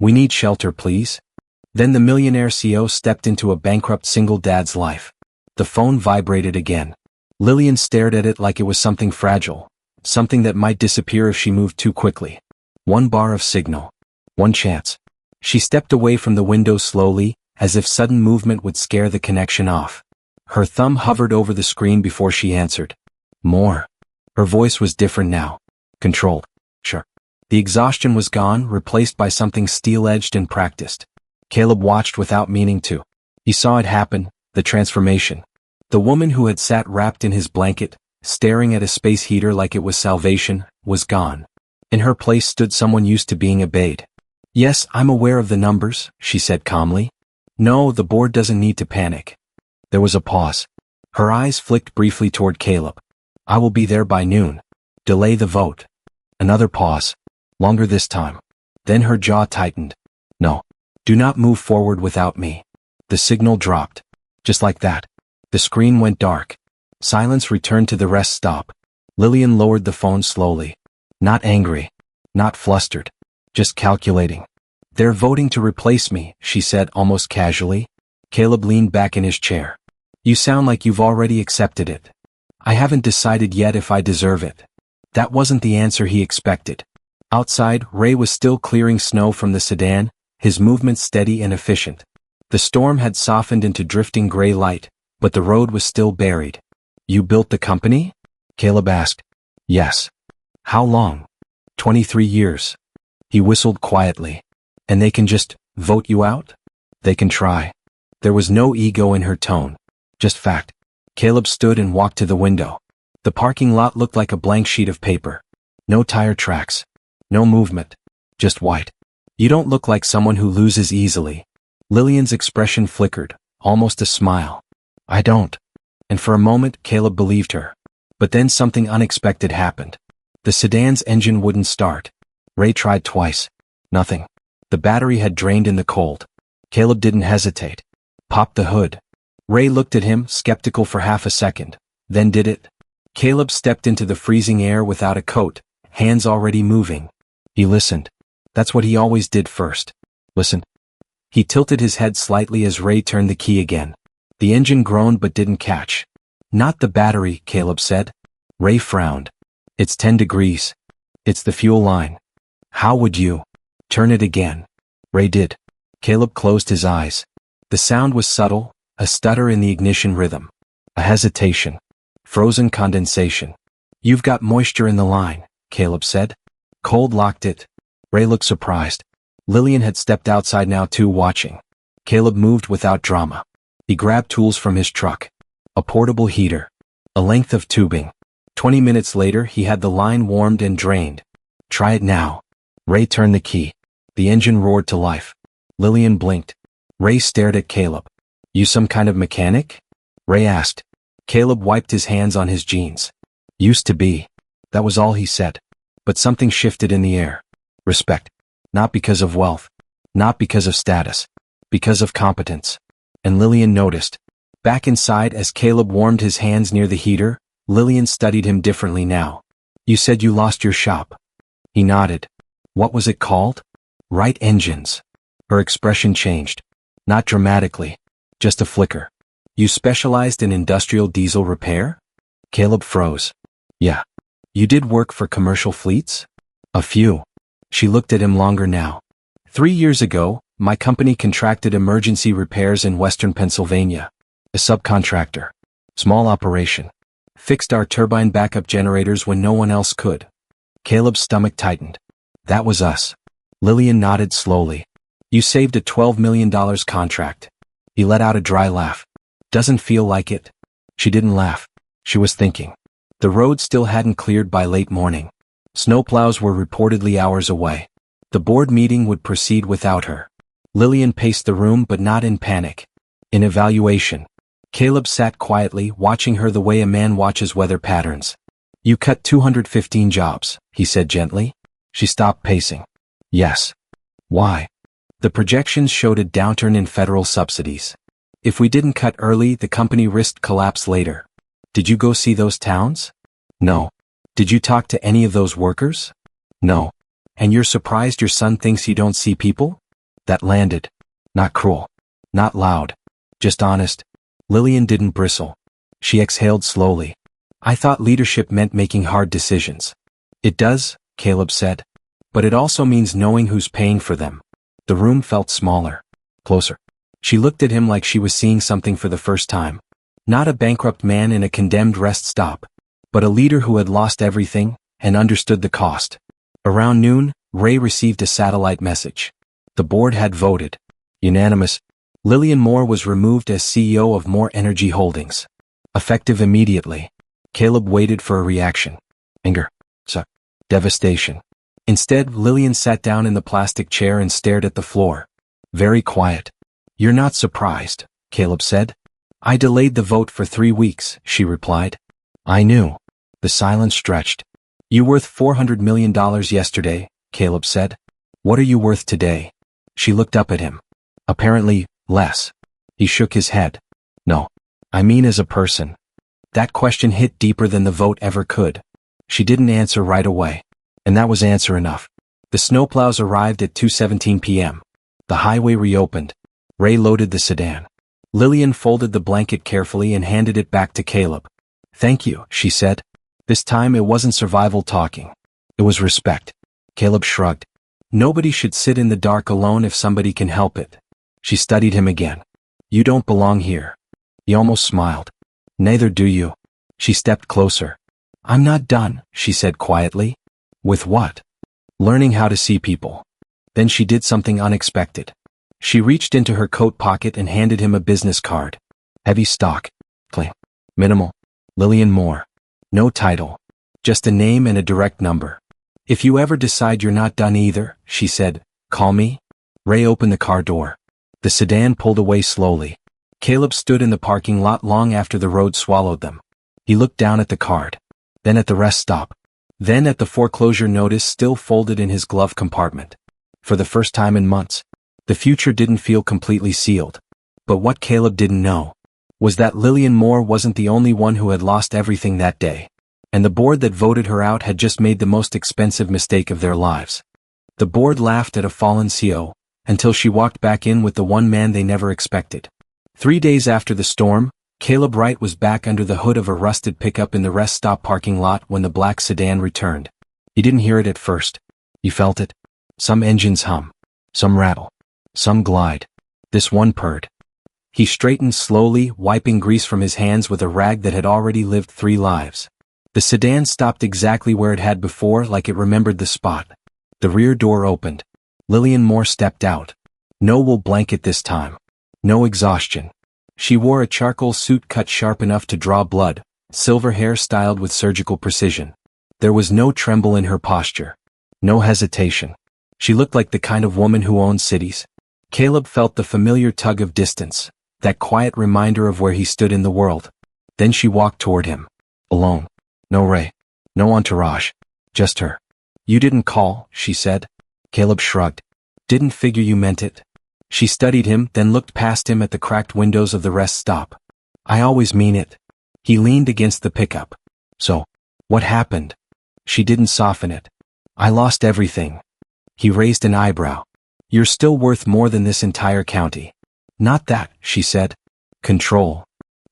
We need shelter, please. Then the millionaire CEO stepped into a bankrupt single dad's life. The phone vibrated again. Lillian stared at it like it was something fragile, something that might disappear if she moved too quickly. One bar of signal. One chance. She stepped away from the window slowly, as if sudden movement would scare the connection off. Her thumb hovered over the screen before she answered. More. Her voice was different now. Controlled. Sure. The exhaustion was gone, replaced by something steel-edged and practiced. Caleb watched without meaning to. He saw it happen, the transformation. The woman who had sat wrapped in his blanket, staring at a space heater like it was salvation, was gone. In her place stood someone used to being obeyed. Yes, I'm aware of the numbers, she said calmly. No, the board doesn't need to panic. There was a pause. Her eyes flicked briefly toward Caleb. I will be there by noon. Delay the vote. Another pause. Longer this time. Then her jaw tightened. No. Do not move forward without me. The signal dropped. Just like that. The screen went dark. Silence returned to the rest stop. Lillian lowered the phone slowly. Not angry. Not flustered. Just calculating. They're voting to replace me, she said almost casually. Caleb leaned back in his chair. You sound like you've already accepted it. I haven't decided yet if I deserve it. That wasn't the answer he expected. Outside, Ray was still clearing snow from the sedan, his movement steady and efficient. The storm had softened into drifting gray light, but the road was still buried. You built the company? Caleb asked. Yes. How long? 23 years. He whistled quietly. And they can just vote you out? They can try. There was no ego in her tone. Just fact. Caleb stood and walked to the window. The parking lot looked like a blank sheet of paper. No tire tracks. No movement. Just white. You don't look like someone who loses easily. Lillian's expression flickered, almost a smile. I don't. And for a moment, Caleb believed her. But then something unexpected happened. The sedan's engine wouldn't start. Ray tried twice. Nothing. The battery had drained in the cold. Caleb didn't hesitate. Popped the hood. Ray looked at him, skeptical for half a second. Then did it. Caleb stepped into the freezing air without a coat, hands already moving. He listened. That's what he always did first. Listen. He tilted his head slightly as Ray turned the key again. The engine groaned but didn't catch. Not the battery, Caleb said. Ray frowned. It's 10 degrees. It's the fuel line. How would you? Turn it again. Ray did. Caleb closed his eyes. The sound was subtle, a stutter in the ignition rhythm. A hesitation. Frozen condensation. You've got moisture in the line, Caleb said. Cold locked it. Ray looked surprised. Lillian had stepped outside now too, watching. Caleb moved without drama. He grabbed tools from his truck. A portable heater. A length of tubing. 20 minutes later he had the line warmed and drained. Try it now. Ray turned the key. The engine roared to life. Lillian blinked. Ray stared at Caleb. You some kind of mechanic? Ray asked. Caleb wiped his hands on his jeans. Used to be. That was all he said. But something shifted in the air. Respect. Not because of wealth. Not because of status. Because of competence. And Lillian noticed. Back inside as Caleb warmed his hands near the heater, Lillian studied him differently now. You said you lost your shop. He nodded. What was it called? Wright Engines. Her expression changed. Not dramatically. Just a flicker. You specialized in industrial diesel repair? Caleb froze. Yeah. You did work for commercial fleets? A few. She looked at him longer now. 3 years ago, my company contracted emergency repairs in western Pennsylvania. A subcontractor. Small operation. Fixed our turbine backup generators when no one else could. Caleb's stomach tightened. That was us. Lillian nodded slowly. You saved a $12 million contract. He let out a dry laugh. Doesn't feel like it. She didn't laugh. She was thinking. The road still hadn't cleared by late morning. Snowplows were reportedly hours away. The board meeting would proceed without her. Lillian paced the room but not in panic. In evaluation. Caleb sat quietly, watching her the way a man watches weather patterns. You cut 215 jobs, he said gently. She stopped pacing. Yes. Why? The projections showed a downturn in federal subsidies. If we didn't cut early, the company risked collapse later. Did you go see those towns? No. Did you talk to any of those workers? No. And you're surprised your son thinks you don't see people? That landed. Not cruel. Not loud. Just honest. Lillian didn't bristle. She exhaled slowly. I thought leadership meant making hard decisions. It does, Caleb said. But it also means knowing who's paying for them. The room felt smaller. Closer. She looked at him like she was seeing something for the first time. Not a bankrupt man in a condemned rest stop, but a leader who had lost everything and understood the cost. Around noon, Ray received a satellite message. The board had voted. Unanimous. Lillian Moore was removed as CEO of Moore Energy Holdings. Effective immediately. Caleb waited for a reaction. Anger. Devastation. Instead, Lillian sat down in the plastic chair and stared at the floor. Very quiet. You're not surprised, Caleb said. I delayed the vote for 3 weeks, she replied. I knew. The silence stretched. You worth $400 million yesterday, Caleb said. What are you worth today? She looked up at him. Apparently, less. He shook his head. No. I mean as a person. That question hit deeper than the vote ever could. She didn't answer right away. And that was answer enough. The snowplows arrived at 2:17 p.m. The highway reopened. Ray loaded the sedan. Lillian folded the blanket carefully and handed it back to Caleb. Thank you, she said. This time it wasn't survival talking. It was respect. Caleb shrugged. Nobody should sit in the dark alone if somebody can help it. She studied him again. You don't belong here. He almost smiled. Neither do you. She stepped closer. I'm not done, she said quietly. With what? Learning how to see people. Then she did something unexpected. She reached into her coat pocket and handed him a business card. Heavy stock. Claim. Minimal. Lillian Moore. No title. Just a name and a direct number. If you ever decide you're not done either, she said, call me. Ray opened the car door. The sedan pulled away slowly. Caleb stood in the parking lot long after the road swallowed them. He looked down at the card. Then at the rest stop. Then at the foreclosure notice still folded in his glove compartment. For the first time in months, the future didn't feel completely sealed. But what Caleb didn't know was that Lillian Moore wasn't the only one who had lost everything that day. And the board that voted her out had just made the most expensive mistake of their lives. The board laughed at a fallen CEO, until she walked back in with the one man they never expected. 3 days after the storm, Caleb Wright was back under the hood of a rusted pickup in the rest stop parking lot when the black sedan returned. He didn't hear it at first. He felt it. Some engines hum. Some rattle. Some glide. This one purred. He straightened slowly, wiping grease from his hands with a rag that had already lived 3 lives. The sedan stopped exactly where it had before, like it remembered the spot. The rear door opened. Lillian Moore stepped out. No wool blanket this time. No exhaustion. She wore a charcoal suit cut sharp enough to draw blood, silver hair styled with surgical precision. There was no tremble in her posture. No hesitation. She looked like the kind of woman who owns cities. Caleb felt the familiar tug of distance, that quiet reminder of where he stood in the world. Then she walked toward him. Alone. No Ray. No entourage. Just her. You didn't call, she said. Caleb shrugged. Didn't figure you meant it. She studied him, then looked past him at the cracked windows of the rest stop. I always mean it. He leaned against the pickup. So, what happened? She didn't soften it. I lost everything. He raised an eyebrow. You're still worth more than this entire county. Not that, she said. Control.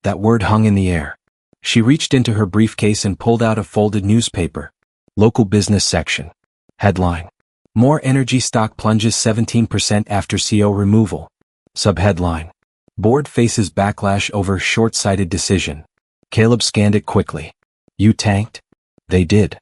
That word hung in the air. She reached into her briefcase and pulled out a folded newspaper. Local business section. Headline. More energy stock plunges 17% after CEO removal. Subheadline. Board faces backlash over short-sighted decision. Caleb scanned it quickly. You tanked? They did.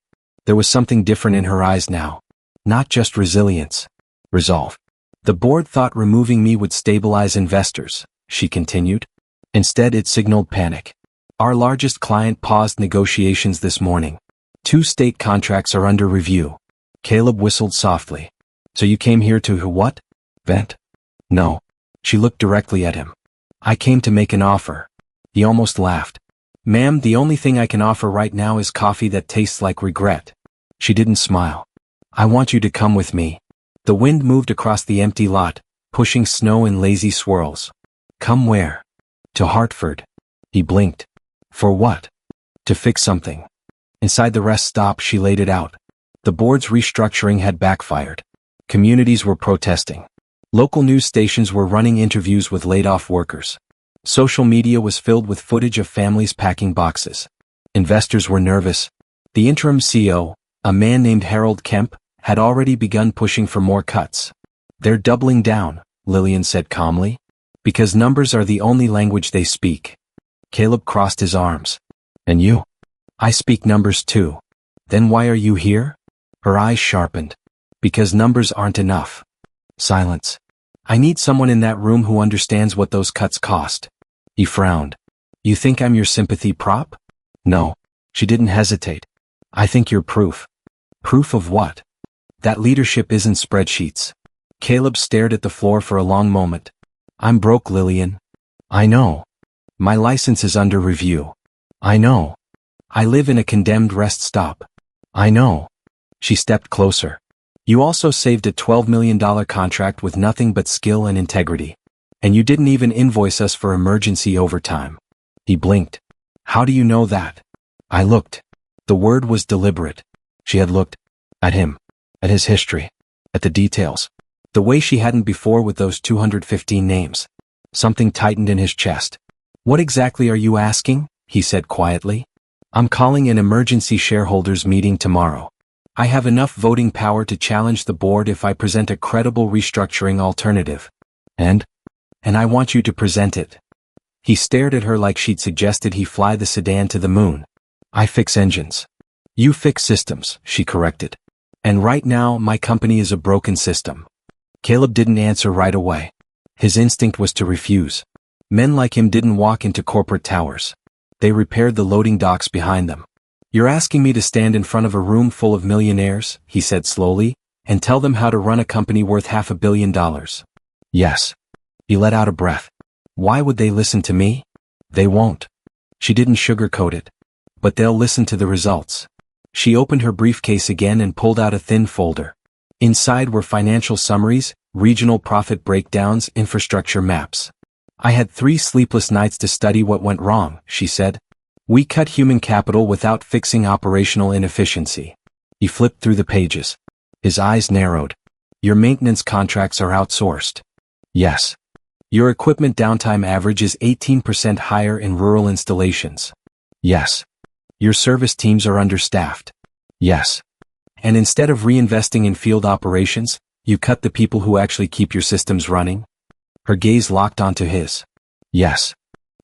There was something different in her eyes now. Not just resilience. Resolve. The board thought removing me would stabilize investors, she continued. Instead it signaled panic. Our largest client paused negotiations this morning. 2 state contracts are under review. Caleb whistled softly. So you came here to what? Vent? No. She looked directly at him. I came to make an offer. He almost laughed. Ma'am, the only thing I can offer right now is coffee that tastes like regret. She didn't smile. I want you to come with me. The wind moved across the empty lot, pushing snow in lazy swirls. Come where? To Hartford. He blinked. For what? To fix something. Inside the rest stop she laid it out. The board's restructuring had backfired. Communities were protesting. Local news stations were running interviews with laid-off workers. Social media was filled with footage of families packing boxes. Investors were nervous. The interim CEO, a man named Harold Kemp, had already begun pushing for more cuts. "They're doubling down," Lillian said calmly. "Because numbers are the only language they speak." Caleb crossed his arms. "And you?" "I speak numbers too." "Then why are you here?" Her eyes sharpened. "Because numbers aren't enough." Silence. "I need someone in that room who understands what those cuts cost." He frowned. "You think I'm your sympathy prop?" "No." She didn't hesitate. "I think you're proof." "Proof of what?" "That leadership isn't spreadsheets." Caleb stared at the floor for a long moment. "I'm broke, Lillian." "I know." "My license is under review." "I know." "I live in a condemned rest stop." "I know." She stepped closer. "You also saved a $12 million contract with nothing but skill and integrity. And you didn't even invoice us for emergency overtime." He blinked. "How do you know that?" I looked. The word was deliberate. She had looked. At him. At his history. At the details. The way she hadn't before with those 215 names. Something tightened in his chest. "What exactly are you asking?" he said quietly. "I'm calling an emergency shareholders meeting tomorrow. I have enough voting power to challenge the board if I present a credible restructuring alternative. And I want you to present it." He stared at her like she'd suggested he fly the sedan to the moon. "I fix engines. You fix systems," she corrected. "And right now my company is a broken system." Caleb didn't answer right away. His instinct was to refuse. Men like him didn't walk into corporate towers. They repaired the loading docks behind them. "You're asking me to stand in front of a room full of millionaires," he said slowly, "and tell them how to run a company worth $500 million. "Yes." He let out a breath. "Why would they listen to me?" "They won't." She didn't sugarcoat it. "But they'll listen to the results." She opened her briefcase again and pulled out a thin folder. Inside were financial summaries, regional profit breakdowns, infrastructure maps. "I had 3 sleepless nights to study what went wrong," she said. "We cut human capital without fixing operational inefficiency." He flipped through the pages. His eyes narrowed. "Your maintenance contracts are outsourced." "Yes." "Your equipment downtime average is 18% higher in rural installations." "Yes." "Your service teams are understaffed." "Yes." "And instead of reinvesting in field operations, you cut the people who actually keep your systems running?" Her gaze locked onto his. "Yes."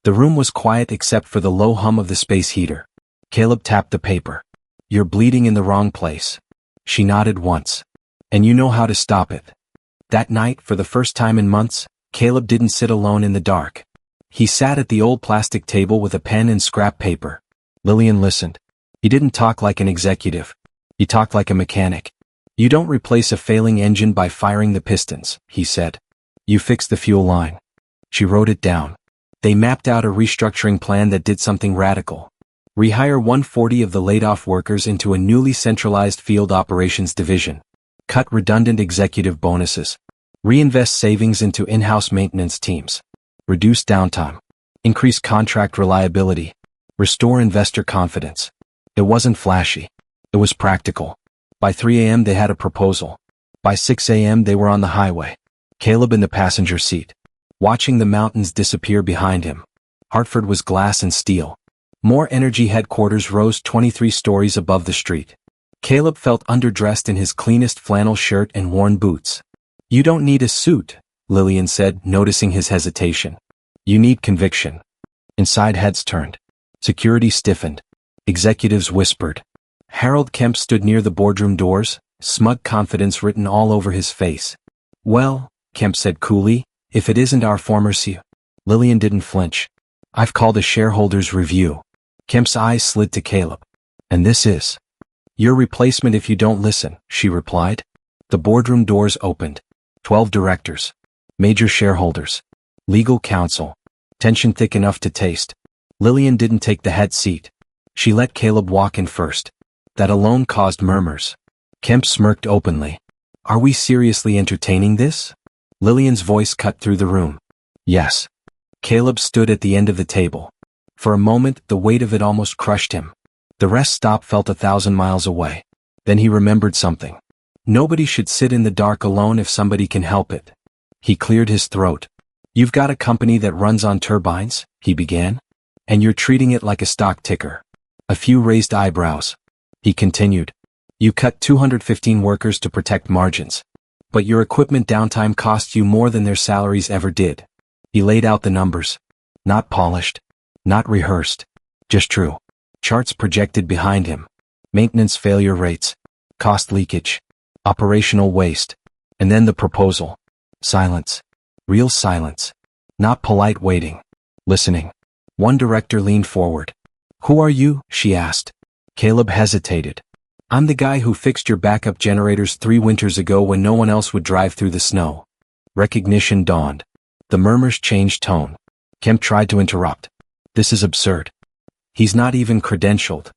The room was quiet except for the low hum of the space heater. Caleb tapped the paper. "You're bleeding in the wrong place." She nodded once. "And you know how to stop it." That night, for the first time in months, Caleb didn't sit alone in the dark. He sat at the old plastic table with a pen and scrap paper. Lillian listened. He didn't talk like an executive. He talked like a mechanic. "You don't replace a failing engine by firing the pistons," he said. "You fix the fuel line." She wrote it down. They mapped out a restructuring plan that did something radical. Rehire 140 of the laid-off workers into a newly centralized field operations division. Cut redundant executive bonuses. Reinvest savings into in-house maintenance teams. Reduce downtime. Increase contract reliability. Restore investor confidence. It wasn't flashy. It was practical. By 3 a.m. they had a proposal. By 6 a.m. they were on the highway. Caleb in the passenger seat, watching the mountains disappear behind him. Hartford was glass and steel. More Energy headquarters rose 23 stories above the street. Caleb felt underdressed in his cleanest flannel shirt and worn boots. "You don't need a suit," Lillian said, noticing his hesitation. "You need conviction." Inside heads turned. Security stiffened. Executives whispered. Harold Kemp stood near the boardroom doors, smug confidence written all over his face. "Well," Kemp said coolly, "if it isn't our former CEO." Lillian didn't flinch. "I've called a shareholders review." Kemp's eyes slid to Caleb. "And this is your replacement if you don't listen," she replied. The boardroom doors opened. 12 directors. Major shareholders. Legal counsel. Tension thick enough to taste. Lillian didn't take the head seat. She let Caleb walk in first. That alone caused murmurs. Kemp smirked openly. "Are we seriously entertaining this?" Lillian's voice cut through the room. "Yes." Caleb stood at the end of the table. For a moment, the weight of it almost crushed him. The rest stop felt 1,000 miles away. Then he remembered something. Nobody should sit in the dark alone if somebody can help it. He cleared his throat. You've got a company that runs on turbines, he began. And you're treating it like a stock ticker. A few raised eyebrows. He continued. You cut 215 workers to protect margins. But your equipment downtime cost you more than their salaries ever did. He laid out the numbers. Not polished. Not rehearsed. Just true. Charts projected behind him. Maintenance failure rates. Cost leakage. Operational waste. And then the proposal. Silence. Real silence. Not polite waiting. Listening. One director leaned forward. Who are you? She asked. Caleb hesitated. I'm the guy who fixed your backup generators 3 winters ago when no one else would drive through the snow. Recognition dawned. The murmurs changed tone. Kemp tried to interrupt. This is absurd. He's not even credentialed.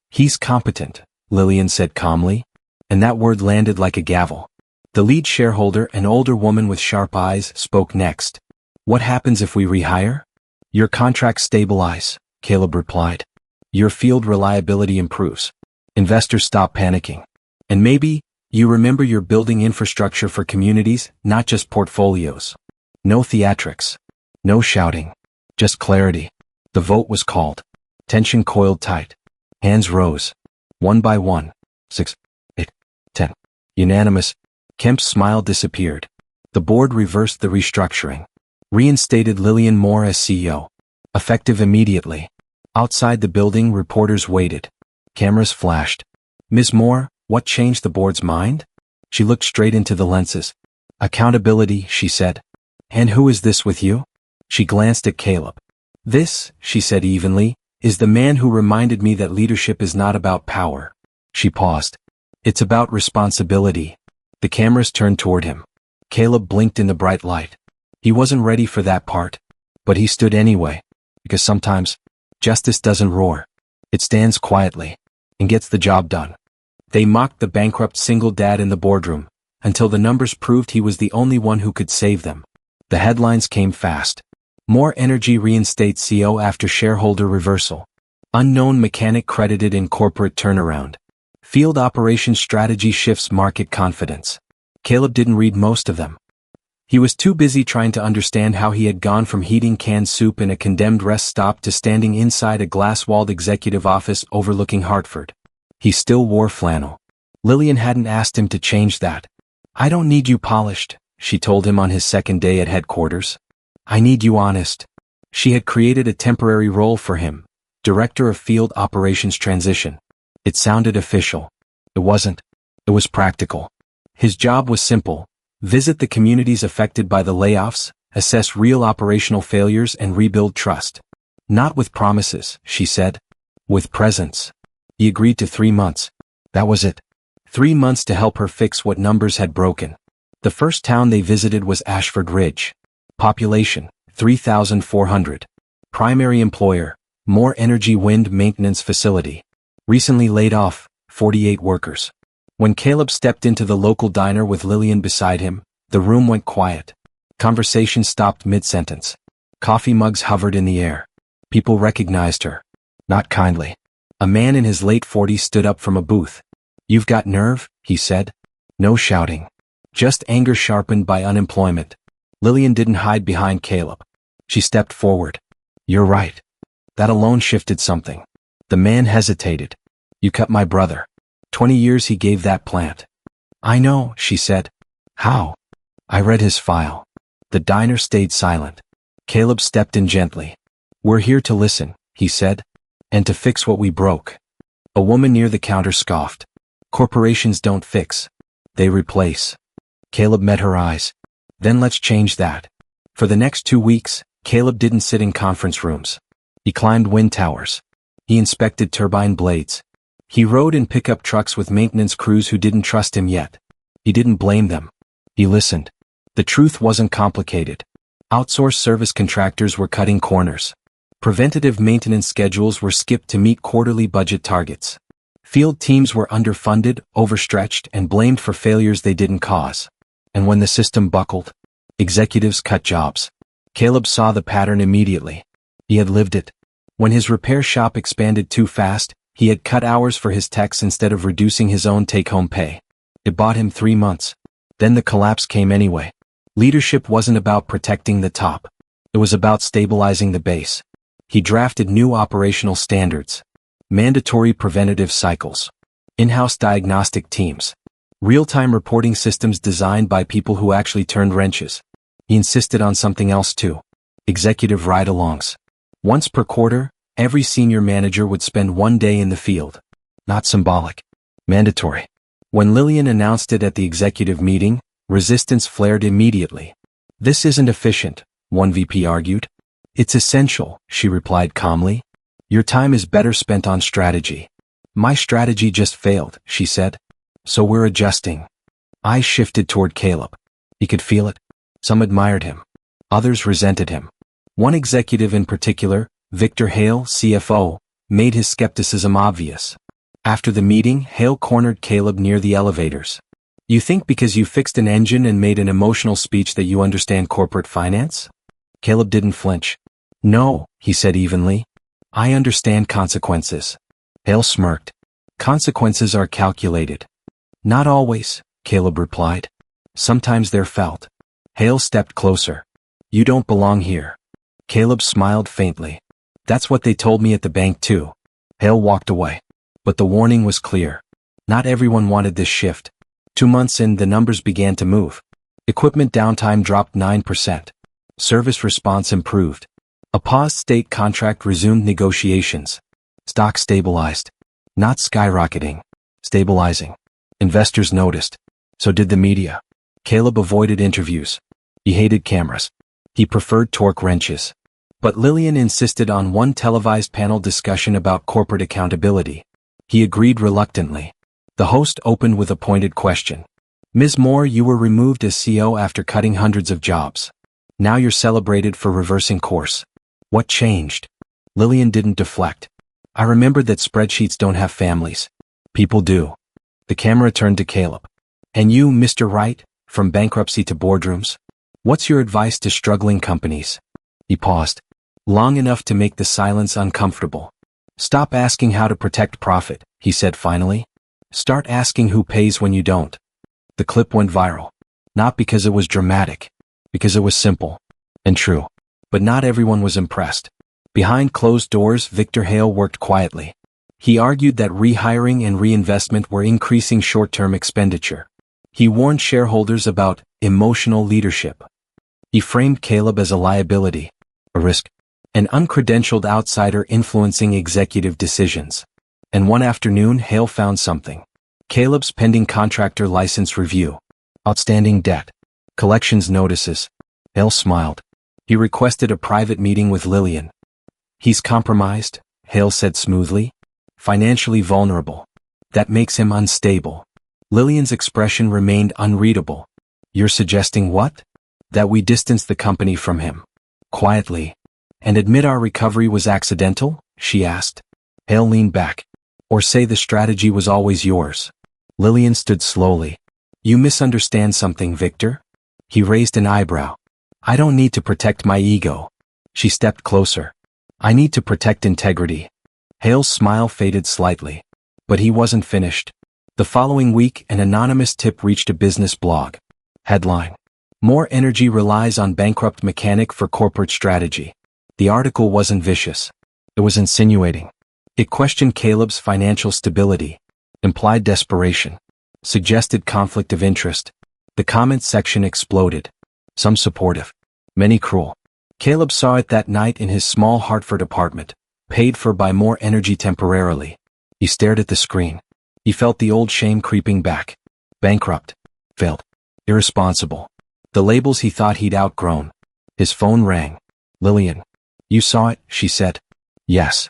He's competent, Lillian said calmly. And that word landed like a gavel. The lead shareholder, an older woman with sharp eyes, spoke next. What happens if we rehire? Your contracts stabilize, Caleb replied. Your field reliability improves. Investors stop panicking. And maybe, you remember you're building infrastructure for communities, not just portfolios. No theatrics. No shouting. Just clarity. The vote was called. Tension coiled tight. Hands rose. 1 by 1. 6, 8, 10. Unanimous. Kemp's smile disappeared. The board reversed the restructuring. Reinstated Lillian Moore as CEO. Effective immediately. Outside the building, reporters waited. Cameras flashed. Ms. Moore, what changed the board's mind? She looked straight into the lenses. Accountability, she said. And who is this with you? She glanced at Caleb. This, she said evenly, is the man who reminded me that leadership is not about power. She paused. It's about responsibility. The cameras turned toward him. Caleb blinked in the bright light. He wasn't ready for that part. But he stood anyway. Because sometimes, justice doesn't roar. It stands quietly. And gets the job done. They mocked the bankrupt single dad in the boardroom. Until the numbers proved he was the only one who could save them. The headlines came fast. More energy reinstates CEO after shareholder reversal. Unknown mechanic credited in corporate turnaround. Field operations strategy shifts market confidence. Caleb didn't read most of them. He was too busy trying to understand how he had gone from heating canned soup in a condemned rest stop to standing inside a glass-walled executive office overlooking Hartford. He still wore flannel. Lillian hadn't asked him to change that. I don't need you polished, she told him on his second day at headquarters. I need you honest. She had created a temporary role for him, Director of Field Operations Transition. It sounded official. It wasn't. It was practical. His job was simple. Visit the communities affected by the layoffs, assess real operational failures and rebuild trust. Not with promises, she said. With presence. He agreed to 3 months. That was it. 3 months to help her fix what numbers had broken. The first town they visited was Ashford Ridge. Population, 3,400. Primary employer, More Energy Wind Maintenance Facility. Recently laid off, 48 workers. When Caleb stepped into the local diner with Lillian beside him, the room went quiet. Conversation stopped mid-sentence. Coffee mugs hovered in the air. People recognized her. Not kindly. A man in his late 40s stood up from a booth. You've got nerve, he said. No shouting. Just anger sharpened by unemployment. Lillian didn't hide behind Caleb. She stepped forward. You're right. That alone shifted something. The man hesitated. You cut my brother. 20 years he gave that plant. I know, she said. How? I read his file. The diner stayed silent. Caleb stepped in gently. We're here to listen, he said. And to fix what we broke. A woman near the counter scoffed. Corporations don't fix. They replace. Caleb met her eyes. Then let's change that. For the next 2 weeks, Caleb didn't sit in conference rooms. He climbed wind towers. He inspected turbine blades. He rode in pickup trucks with maintenance crews who didn't trust him yet. He didn't blame them. He listened. The truth wasn't complicated. Outsourced service contractors were cutting corners. Preventative maintenance schedules were skipped to meet quarterly budget targets. Field teams were underfunded, overstretched, and blamed for failures they didn't cause. And when the system buckled, executives cut jobs. Caleb saw the pattern immediately. He had lived it. When his repair shop expanded too fast, he had cut hours for his techs instead of reducing his own take-home pay. It bought him 3 months. Then the collapse came anyway. Leadership wasn't about protecting the top. It was about stabilizing the base. He drafted new operational standards, mandatory preventative cycles, in-house diagnostic teams, real-time reporting systems designed by people who actually turned wrenches. He insisted on something else too: executive ride-alongs. Once per quarter, every senior manager would spend one day in the field. Not symbolic. Mandatory. When Lillian announced it at the executive meeting, resistance flared immediately. "This isn't efficient," one VP argued. "It's essential," she replied calmly. "Your time is better spent on strategy." "My strategy just failed," she said. "So we're adjusting." Eyes shifted toward Caleb. He could feel it. Some admired him. Others resented him. One executive in particular, Victor Hale, CFO, made his skepticism obvious. After the meeting, Hale cornered Caleb near the elevators. "You think because you fixed an engine and made an emotional speech that you understand corporate finance?" Caleb didn't flinch. "No," he said evenly. "I understand consequences." Hale smirked. "Consequences are calculated." "Not always," Caleb replied. "Sometimes they're felt." Hale stepped closer. "You don't belong here." Caleb smiled faintly. "That's what they told me at the bank too." Hale walked away. But the warning was clear. Not everyone wanted this shift. 2 months in, the numbers began to move. Equipment downtime dropped 9%. Service response improved. A paused state contract resumed negotiations. Stock stabilized. Not skyrocketing. Stabilizing. Investors noticed. So did the media. Caleb avoided interviews. He hated cameras. He preferred torque wrenches. But Lillian insisted on one televised panel discussion about corporate accountability. He agreed reluctantly. The host opened with a pointed question. "Ms. Moore, you were removed as CEO after cutting hundreds of jobs. Now you're celebrated for reversing course. What changed?" Lillian didn't deflect. "I remembered that spreadsheets don't have families. People do." The camera turned to Caleb. "And you, Mr. Wright, from bankruptcy to boardrooms? What's your advice to struggling companies?" He paused. Long enough to make the silence uncomfortable. "Stop asking how to protect profit," he said finally. "Start asking who pays when you don't." The clip went viral. Not because it was dramatic. Because it was simple. And true. But not everyone was impressed. Behind closed doors, Victor Hale worked quietly. He argued that rehiring and reinvestment were increasing short-term expenditure. He warned shareholders about emotional leadership. He framed Caleb as a liability, a risk, an uncredentialed outsider influencing executive decisions. And one afternoon, Hale found something. Caleb's pending contractor license review. Outstanding debt. Collections notices. Hale smiled. He requested a private meeting with Lillian. "He's compromised," Hale said smoothly. "Financially vulnerable. That makes him unstable." Lillian's expression remained unreadable. "You're suggesting what?" "That we distance the company from him." Quietly. "And admit our recovery was accidental?" she asked. Hale leaned back. "Or say the strategy was always yours." Lillian stood slowly. "You misunderstand something, Victor." He raised an eyebrow. "I don't need to protect my ego." She stepped closer. "I need to protect integrity." Hale's smile faded slightly. But he wasn't finished. The following week, an anonymous tip reached a business blog. Headline: "More energy relies on bankrupt mechanic for corporate strategy." The article wasn't vicious. It was insinuating. It questioned Caleb's financial stability, implied desperation, suggested conflict of interest. The comments section exploded. Some supportive, many cruel. Caleb saw it that night in his small Hartford apartment, paid for by more energy temporarily. He stared at the screen. He felt the old shame creeping back. Bankrupt. Failed. Irresponsible. The labels he thought he'd outgrown. His phone rang. "Lillian." "You saw it," she said. "Yes."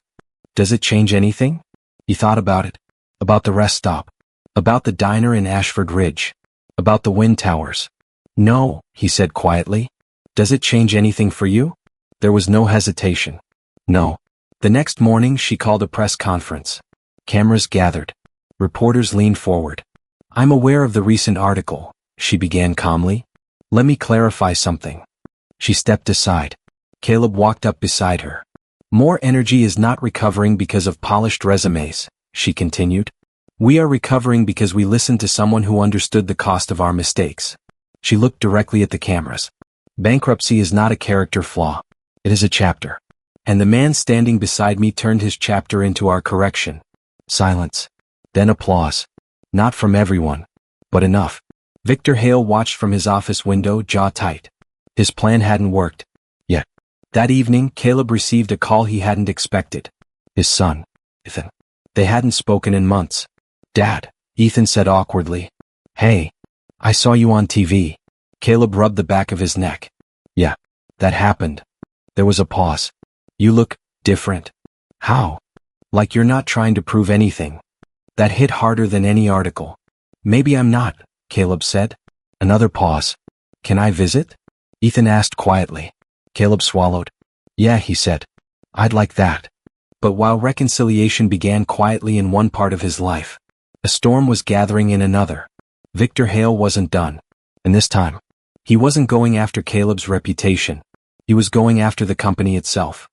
"Does it change anything?" He thought about it. About the rest stop. About the diner in Ashford Ridge. About the wind towers. "No," he said quietly. "Does it change anything for you?" There was no hesitation. No. The next morning she called a press conference. Cameras gathered. Reporters leaned forward. "I'm aware of the recent article," she began calmly. "Let me clarify something." She stepped aside. Caleb walked up beside her. "More energy is not recovering because of polished resumes," she continued. "We are recovering because we listened to someone who understood the cost of our mistakes. She looked directly at the cameras. Bankruptcy is not a character flaw. It is a chapter. And the man standing beside me turned his chapter into our correction. Silence. Then applause. Not from everyone, but enough. Victor Hale watched from his office window, jaw tight. His plan hadn't worked. Yet. That evening, Caleb received a call he hadn't expected. His son, Ethan. They hadn't spoken in months. Dad, Ethan said awkwardly. Hey. I saw you on TV. Caleb rubbed the back of his neck. Yeah. That happened. There was a pause. You look different. How? Like you're not trying to prove anything. That hit harder than any article. Maybe I'm not, Caleb said. Another pause. Can I visit? Ethan asked quietly. Caleb swallowed. Yeah, he said. I'd like that. But while reconciliation began quietly in one part of his life, a storm was gathering in another. Victor Hale wasn't done. And this time, he wasn't going after Caleb's reputation. He was going after the company itself.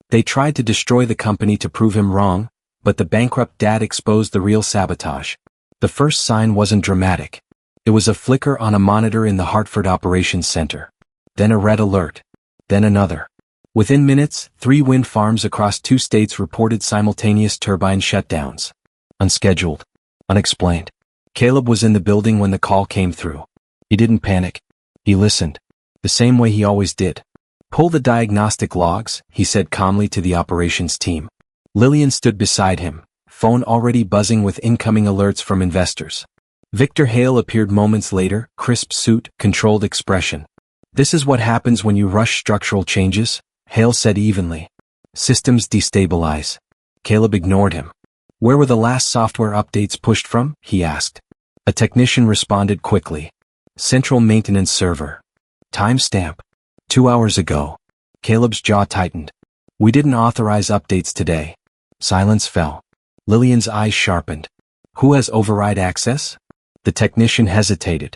They tried to destroy the company to prove him wrong, but the bankrupt dad exposed the real sabotage. The first sign wasn't dramatic. It was a flicker on a monitor in the Hartford Operations Center. Then a red alert. Then another. Within minutes, 3 wind farms across 2 states reported simultaneous turbine shutdowns. Unscheduled. Unexplained. Caleb was in the building when the call came through. He didn't panic. He listened. The same way he always did. Pull the diagnostic logs, he said calmly to the operations team. Lillian stood beside him, phone already buzzing with incoming alerts from investors. Victor Hale appeared moments later, crisp suit, controlled expression. This is what happens when you rush structural changes, Hale said evenly. Systems destabilize. Caleb ignored him. Where were the last software updates pushed from? He asked. A technician responded quickly. Central maintenance server. Timestamp. 2 hours ago. Caleb's jaw tightened. We didn't authorize updates today. Silence fell. Lillian's eyes sharpened. Who has override access? The technician hesitated.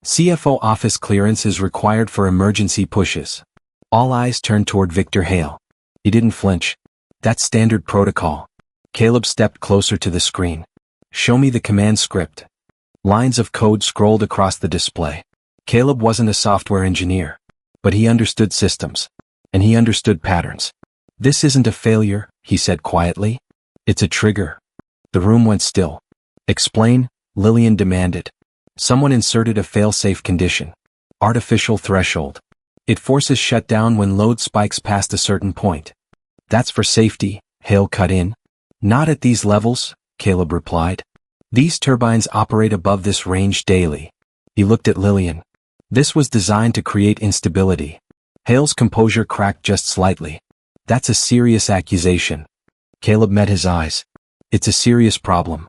CFO office clearance is required for emergency pushes. All eyes turned toward Victor Hale. He didn't flinch. That's standard protocol. Caleb stepped closer to the screen. Show me the command script. Lines of code scrolled across the display. Caleb wasn't a software engineer, but he understood systems. And he understood patterns. This isn't a failure, he said quietly. It's a trigger. The room went still. Explain, Lillian demanded. Someone inserted a fail-safe condition. Artificial threshold. It forces shutdown when load spikes past a certain point. That's for safety, Hale cut in. Not at these levels, Caleb replied. These turbines operate above this range daily. He looked at Lillian. This was designed to create instability. Hale's composure cracked just slightly. That's a serious accusation. Caleb met his eyes. It's a serious problem.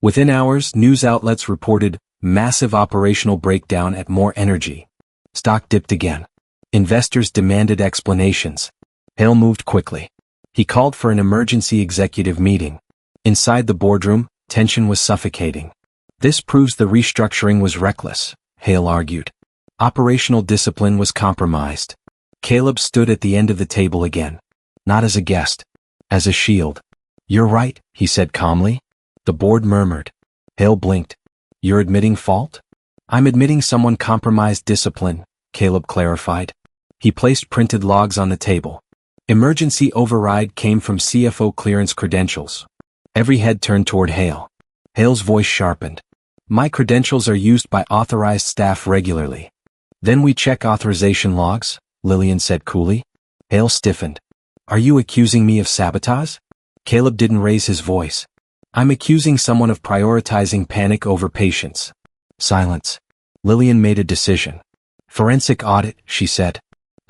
Within hours, news outlets reported massive operational breakdown at More Energy. Stock dipped again. Investors demanded explanations. Hale moved quickly. He called for an emergency executive meeting. Inside the boardroom, tension was suffocating. This proves the restructuring was reckless, Hale argued. Operational discipline was compromised. Caleb stood at the end of the table again. Not as a guest. As a shield. You're right, he said calmly. The board murmured. Hale blinked. You're admitting fault? I'm admitting someone compromised discipline, Caleb clarified. He placed printed logs on the table. Emergency override came from CFO clearance credentials. Every head turned toward Hale. Hale's voice sharpened. My credentials are used by authorized staff regularly. Then we check authorization logs, Lillian said coolly. Hale stiffened. Are you accusing me of sabotage? Caleb didn't raise his voice. I'm accusing someone of prioritizing panic over patience. Silence. Lillian made a decision. Forensic audit, she said.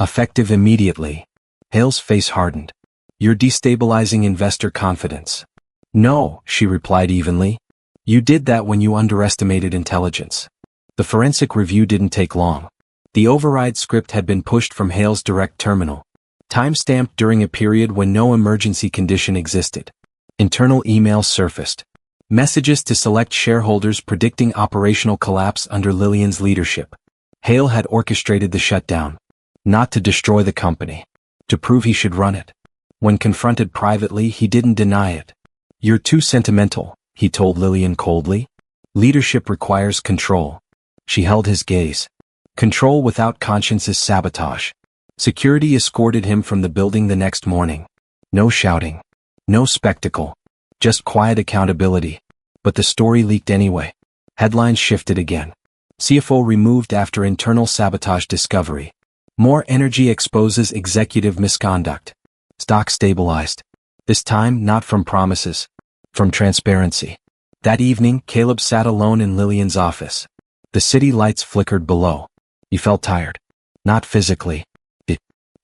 Effective immediately. Hale's face hardened. You're destabilizing investor confidence. No, she replied evenly. You did that when you underestimated intelligence. The forensic review didn't take long. The override script had been pushed from Hale's direct terminal. Timestamped during a period when no emergency condition existed. Internal emails surfaced. Messages to select shareholders predicting operational collapse under Lillian's leadership. Hale had orchestrated the shutdown. Not to destroy the company. To prove he should run it. When confronted privately, he didn't deny it. You're too sentimental, he told Lillian coldly. Leadership requires control. She held his gaze. Control without conscience is sabotage. Security escorted him from the building the next morning. No shouting. No spectacle. Just quiet accountability. But the story leaked anyway. Headlines shifted again. CFO removed after internal sabotage discovery. More energy exposes executive misconduct. Stock stabilized. This time not from promises. From transparency. That evening, Caleb sat alone in Lillian's office. The city lights flickered below. He felt tired. Not physically.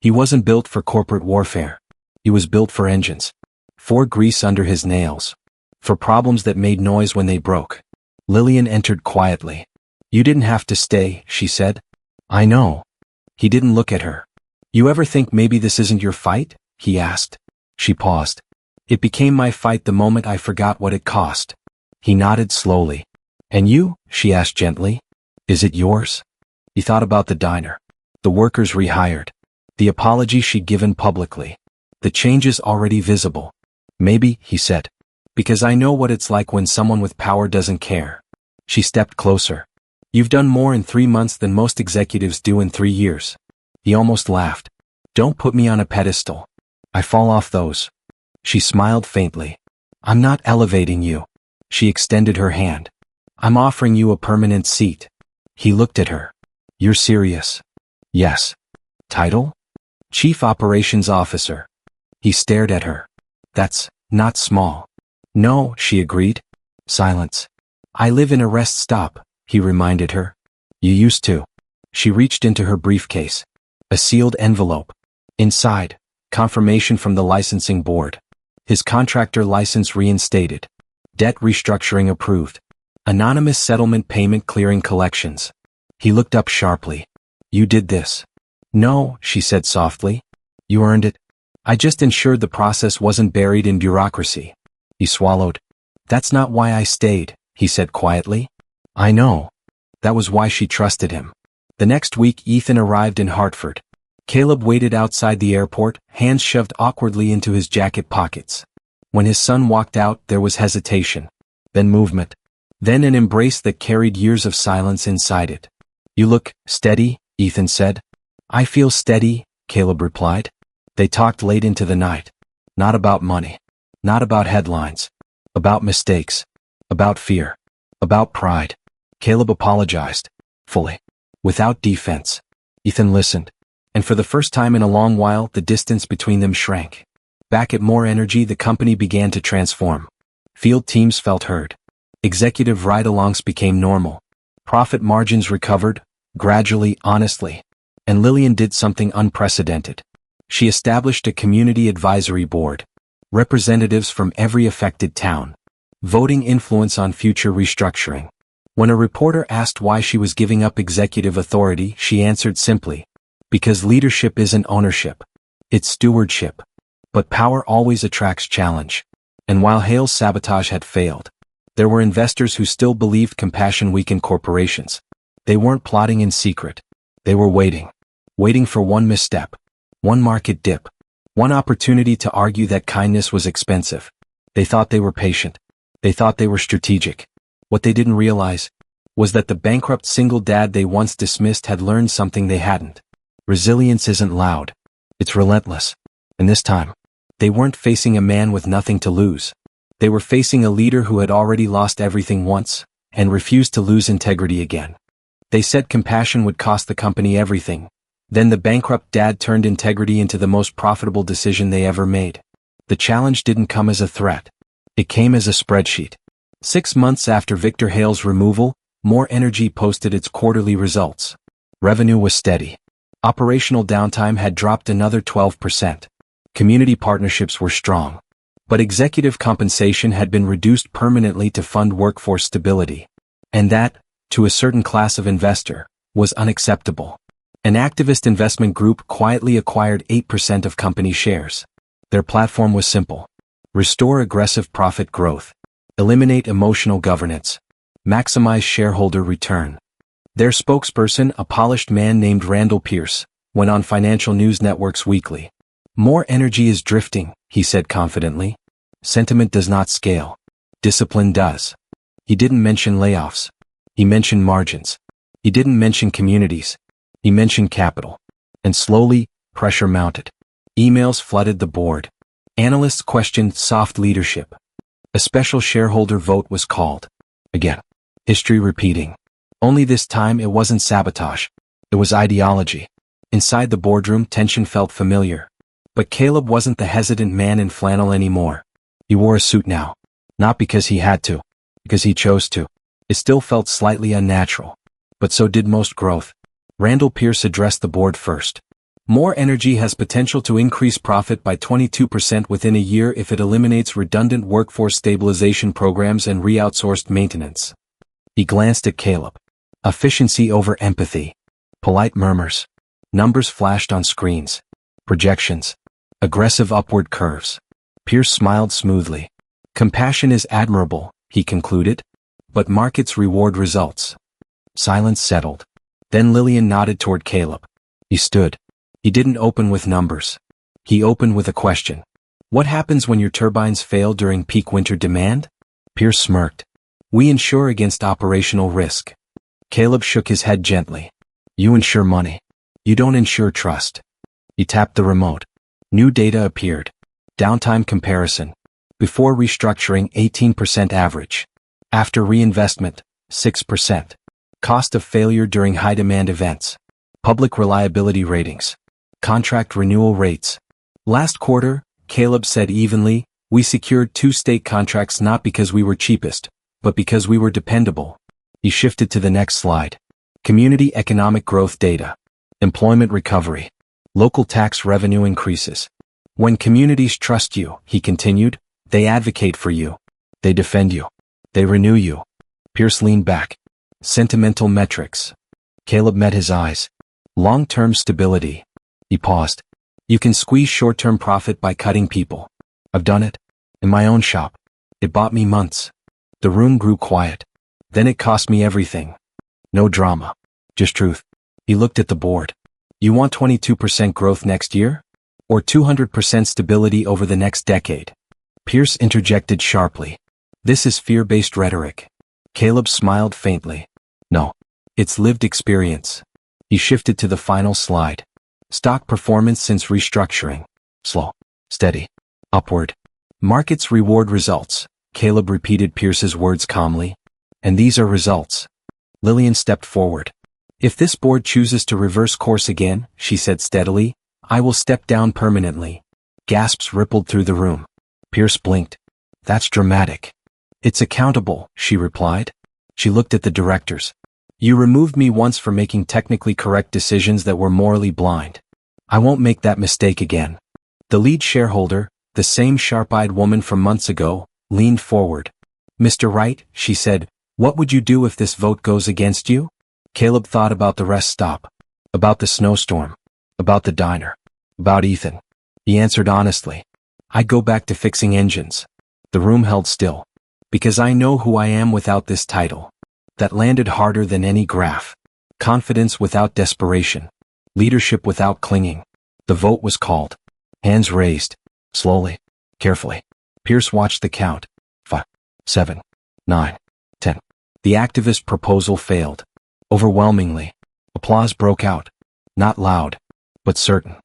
He wasn't built for corporate warfare. He was built for engines. For grease under his nails. For problems that made noise when they broke. Lillian entered quietly. "You didn't have to stay," she said. "I know." He didn't look at her. "You ever think maybe this isn't your fight?" he asked. She paused. "It became my fight the moment I forgot what it cost." He nodded slowly. "And you?" she asked gently. "Is it yours?" He thought about the diner. The workers rehired. The apology she'd given publicly. The changes already visible. "Maybe," he said. "Because I know what it's like when someone with power doesn't care." She stepped closer. "You've done more in 3 months than most executives do in 3 years." He almost laughed. "Don't put me on a pedestal. I fall off those." She smiled faintly. "I'm not elevating you." She extended her hand. "I'm offering you a permanent seat." He looked at her. "You're serious?" "Yes." "Title?" "Chief Operations Officer." He stared at her. "That's not small." "No," she agreed. Silence. "I live in a rest stop," he reminded her. "You used to." She reached into her briefcase. A sealed envelope. Inside, confirmation from the licensing board. His contractor license reinstated. Debt restructuring approved. Anonymous settlement payment clearing collections. He looked up sharply. "You did this?" "No," she said softly. "You earned it. I just ensured the process wasn't buried in bureaucracy." He swallowed. "That's not why I stayed," he said quietly. "I know." That was why she trusted him. The next week Ethan arrived in Hartford. Caleb waited outside the airport, hands shoved awkwardly into his jacket pockets. When his son walked out, there was hesitation. Then movement. Then an embrace that carried years of silence inside it. "You look steady," Ethan said. "I feel steady," Caleb replied. They talked late into the night. Not about money. Not about headlines. About mistakes. About fear. About pride. Caleb apologized. Fully. Without defense. Ethan listened. And for the first time in a long while, the distance between them shrank. Back at More Energy, the company began to transform. Field teams felt heard. Executive ride-alongs became normal. Profit margins recovered, gradually, honestly. And Lillian did something unprecedented. She established a community advisory board. Representatives from every affected town. Voting influence on future restructuring. When a reporter asked why she was giving up executive authority, she answered simply, "Because leadership isn't ownership. It's stewardship." But power always attracts challenge. And while Hale's sabotage had failed, there were investors who still believed compassion weakened corporations. They weren't plotting in secret. They were waiting. Waiting for one misstep. One market dip. One opportunity to argue that kindness was expensive. They thought they were patient. They thought they were strategic. What they didn't realize was that the bankrupt single dad they once dismissed had learned something they hadn't. Resilience isn't loud. It's relentless. And this time, they weren't facing a man with nothing to lose. They were facing a leader who had already lost everything once, and refused to lose integrity again. They said compassion would cost the company everything. Then the bankrupt dad turned integrity into the most profitable decision they ever made. The challenge didn't come as a threat. It came as a spreadsheet. 6 months after Victor Hale's removal, More Energy posted its quarterly results. Revenue was steady. Operational downtime had dropped another 12%. Community partnerships were strong. But executive compensation had been reduced permanently to fund workforce stability. And that, to a certain class of investor, was unacceptable. An activist investment group quietly acquired 8% of company shares. Their platform was simple. Restore aggressive profit growth. Eliminate emotional governance. Maximize shareholder return. Their spokesperson, a polished man named Randall Pierce, went on Financial News Network's weekly. "More Energy is drifting," he said confidently. "Sentiment does not scale. Discipline does." He didn't mention layoffs. He mentioned margins. He didn't mention communities. He mentioned capital. And slowly, pressure mounted. Emails flooded the board. Analysts questioned soft leadership. A special shareholder vote was called. Again. History repeating. Only this time it wasn't sabotage. It was ideology. Inside the boardroom, tension felt familiar. But Caleb wasn't the hesitant man in flannel anymore. He wore a suit now. Not because he had to. Because he chose to. It still felt slightly unnatural. But so did most growth. Randall Pierce addressed the board first. More Energy has potential to increase profit by 22% within a year if it eliminates redundant workforce stabilization programs and re-outsourced maintenance. He glanced at Caleb. Efficiency over empathy. Polite murmurs. Numbers flashed on screens. Projections. Aggressive upward curves. Pierce smiled smoothly. Compassion is admirable, he concluded. But markets reward results. Silence settled. Then Lillian nodded toward Caleb. He stood. He didn't open with numbers. He opened with a question. What happens when your turbines fail during peak winter demand? Pierce smirked. We insure against operational risk. Caleb shook his head gently. You insure money. You don't insure trust. He tapped the remote. New data appeared. Downtime comparison. Before restructuring, 18% average. After reinvestment, 6%. Cost of failure during high-demand events. Public reliability ratings. Contract renewal rates. Last quarter, Caleb said evenly, we secured 2 state contracts not because we were cheapest, but because we were dependable. He shifted to the next slide. Community economic growth data. Employment recovery. Local tax revenue increases. When communities trust you, he continued, they advocate for you. They defend you. They renew you. Pierce leaned back. Sentimental metrics. Caleb met his eyes. Long-term stability. He paused. You can squeeze short-term profit by cutting people. I've done it. In my own shop. It bought me months. The room grew quiet. Then it cost me everything. No drama. Just truth. He looked at the board. You want 22% growth next year? Or 200% stability over the next decade? Pierce interjected sharply. This is fear-based rhetoric. Caleb smiled faintly. No. It's lived experience. He shifted to the final slide. Stock performance since restructuring. Slow. Steady. Upward. Markets reward results. Caleb repeated Pierce's words calmly. And these are results. Lillian stepped forward. If this board chooses to reverse course again, she said steadily, I will step down permanently. Gasps rippled through the room. Pierce blinked. That's dramatic. It's accountable, she replied. She looked at the directors. You removed me once for making technically correct decisions that were morally blind. I won't make that mistake again. The lead shareholder, the same sharp-eyed woman from months ago, leaned forward. Mr. Wright, she said, what would you do if this vote goes against you? Caleb thought about the rest stop. About the snowstorm. About the diner. About Ethan. He answered honestly. I'd go back to fixing engines. The room held still. Because I know who I am without this title. That landed harder than any graph. Confidence without desperation. Leadership without clinging. The vote was called. Hands raised. Slowly. Carefully. Pierce watched the count. 5, 7, 9, 10. The activist proposal failed. Overwhelmingly. Applause broke out. Not loud. But certain.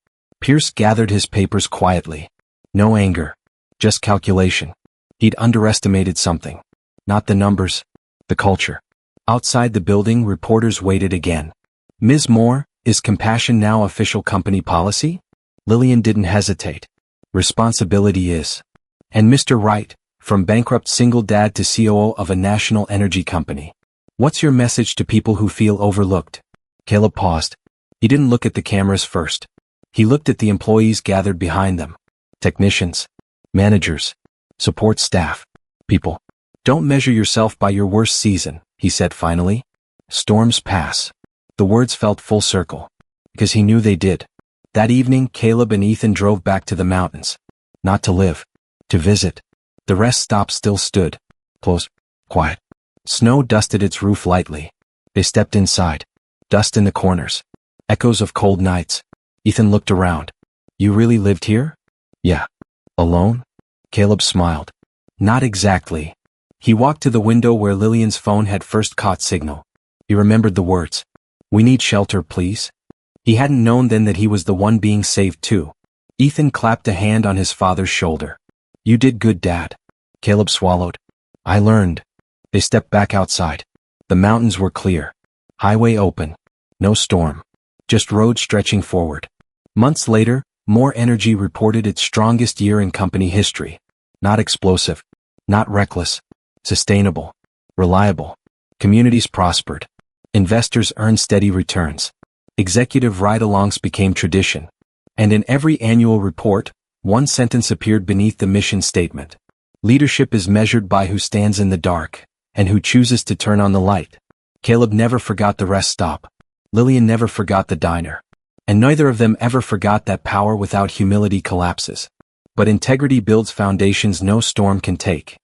Pierce gathered his papers quietly. No anger. Just calculation. He'd underestimated something. Not the numbers. The culture. Outside the building, reporters waited again. Ms. Moore, is compassion now official company policy? Lillian didn't hesitate. Responsibility is. And Mr. Wright, from bankrupt single dad to COO of a national energy company. What's your message to people who feel overlooked? Caleb paused. He didn't look at the cameras first. He looked at the employees gathered behind them. Technicians. Managers. Support staff. People. Don't measure yourself by your worst season, he said finally. Storms pass. The words felt full circle. Because he knew they did. That evening, Caleb and Ethan drove back to the mountains. Not to live. To visit. The rest stop still stood. Close. Quiet. Snow dusted its roof lightly. They stepped inside. Dust in the corners. Echoes of cold nights. Ethan looked around. You really lived here? Yeah. Alone? Caleb smiled. Not exactly. He walked to the window where Lillian's phone had first caught signal. He remembered the words. We need shelter, please. He hadn't known then that he was the one being saved too. Ethan clapped a hand on his father's shoulder. "You did good, Dad." Caleb swallowed. "I learned." They stepped back outside. The mountains were clear. Highway open. No storm. Just road stretching forward. Months later, More Energy reported its strongest year in company history. Not explosive. Not reckless. Sustainable. Reliable. Communities prospered. Investors earned steady returns. Executive ride-alongs became tradition. And in every annual report, one sentence appeared beneath the mission statement. Leadership is measured by who stands in the dark, and who chooses to turn on the light. Caleb never forgot the rest stop. Lillian never forgot the diner. And neither of them ever forgot that power without humility collapses. But integrity builds foundations no storm can take.